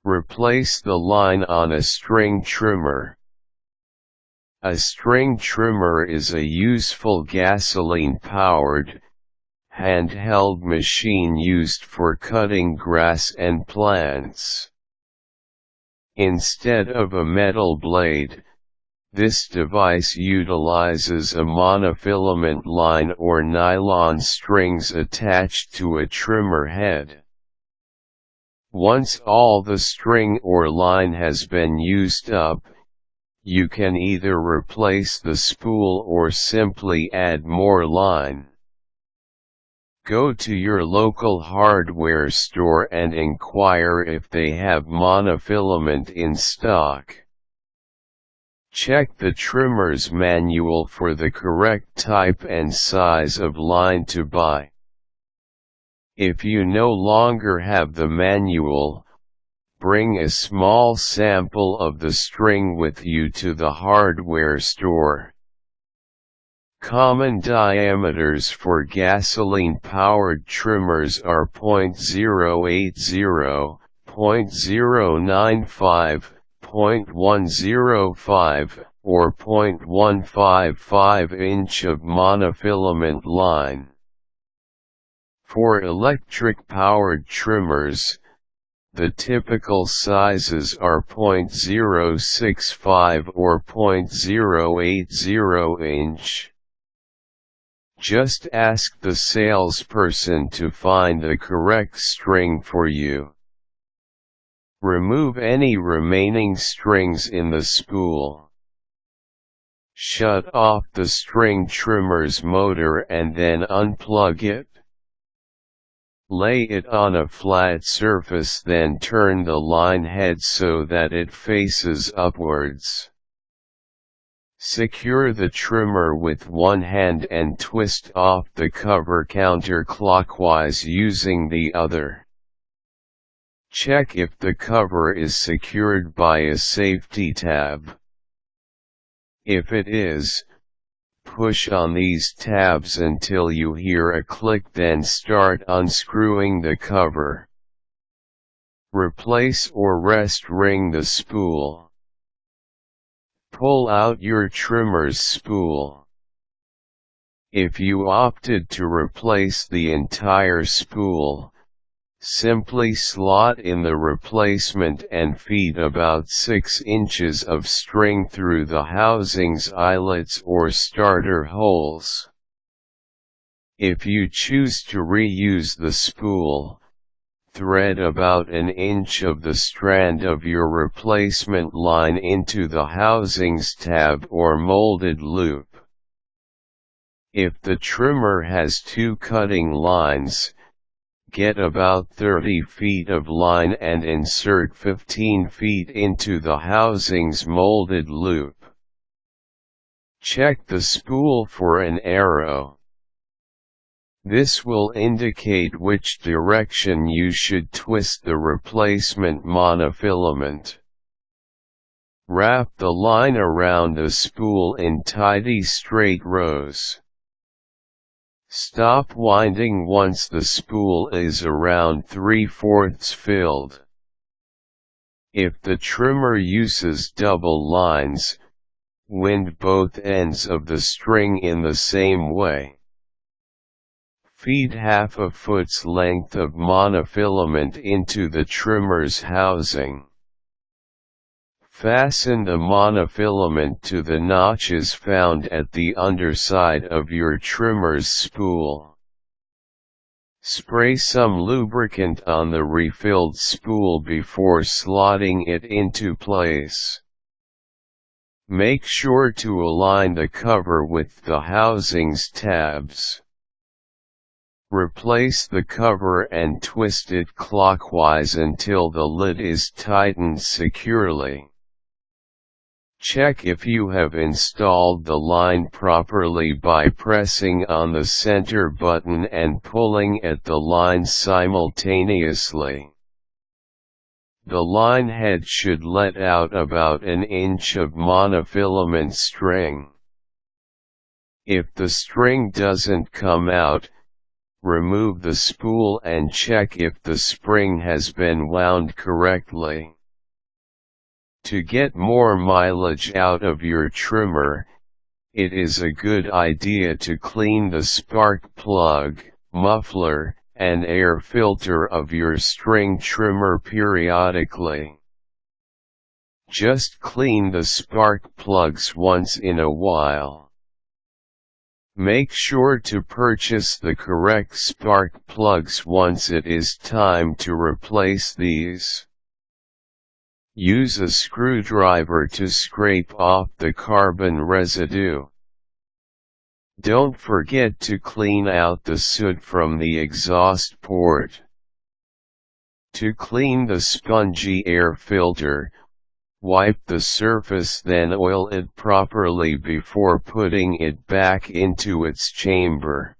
Replace the line on a string trimmer. A string trimmer is a useful gasoline-powered, handheld machine used for cutting grass and plants. Instead of a metal blade, this device utilizes a monofilament line or nylon strings attached to a trimmer head. Once all the string or line has been used up, you can either replace the spool or simply add more line. Go to your local hardware store and inquire if they have monofilament in stock. Check the trimmer's manual for the correct type and size of line to buy. If you no longer have the manual, bring a small sample of the string with you to the hardware store. Common diameters for gasoline-powered trimmers are .080, .095, .105, or .155 inch of monofilament line. For electric-powered trimmers, the typical sizes are .065 or .080 inch. Just ask the salesperson to find the correct string for you. Remove any remaining strings in the spool. Shut off the string trimmer's motor and then unplug it. Lay it on a flat surface, then turn the line head so that it faces upwards. Secure the trimmer with one hand and twist off the cover counterclockwise using the other. Check if the cover is secured by a safety tab. If it is, push on these tabs until you hear a click, then start unscrewing the cover. Replace or restring the spool. Pull out your trimmer's spool. If you opted to replace the entire spool, simply slot in the replacement and feed about 6 inches of string through the housing's eyelets or starter holes. If you choose to reuse the spool, thread about an inch of the strand of your replacement line into the housing's tab or molded loop. If the trimmer has 2 cutting lines, get about 30 feet of line and insert 15 feet into the housing's molded loop. Check the spool for an arrow. This will indicate which direction you should twist the replacement monofilament. Wrap the line around the spool in tidy straight rows. Stop winding once the spool is around 3/4 filled. If the trimmer uses double lines, wind both ends of the string in the same way. Feed half a foot's length of monofilament into the trimmer's housing. Fasten the monofilament to the notches found at the underside of your trimmer's spool. Spray some lubricant on the refilled spool before slotting it into place. Make sure to align the cover with the housing's tabs. Replace the cover and twist it clockwise until the lid is tightened securely. Check if you have installed the line properly by pressing on the center button and pulling at the line simultaneously. The line head should let out about an inch of monofilament string. If the string doesn't come out, remove the spool and check if the spring has been wound correctly. To get more mileage out of your trimmer, it is a good idea to clean the spark plug, muffler, and air filter of your string trimmer periodically. Just clean the spark plugs once in a while. Make sure to purchase the correct spark plugs once it is time to replace these. Use a screwdriver to scrape off the carbon residue. Don't forget to clean out the soot from the exhaust port. To clean the spongy air filter, wipe the surface, then oil it properly before putting it back into its chamber.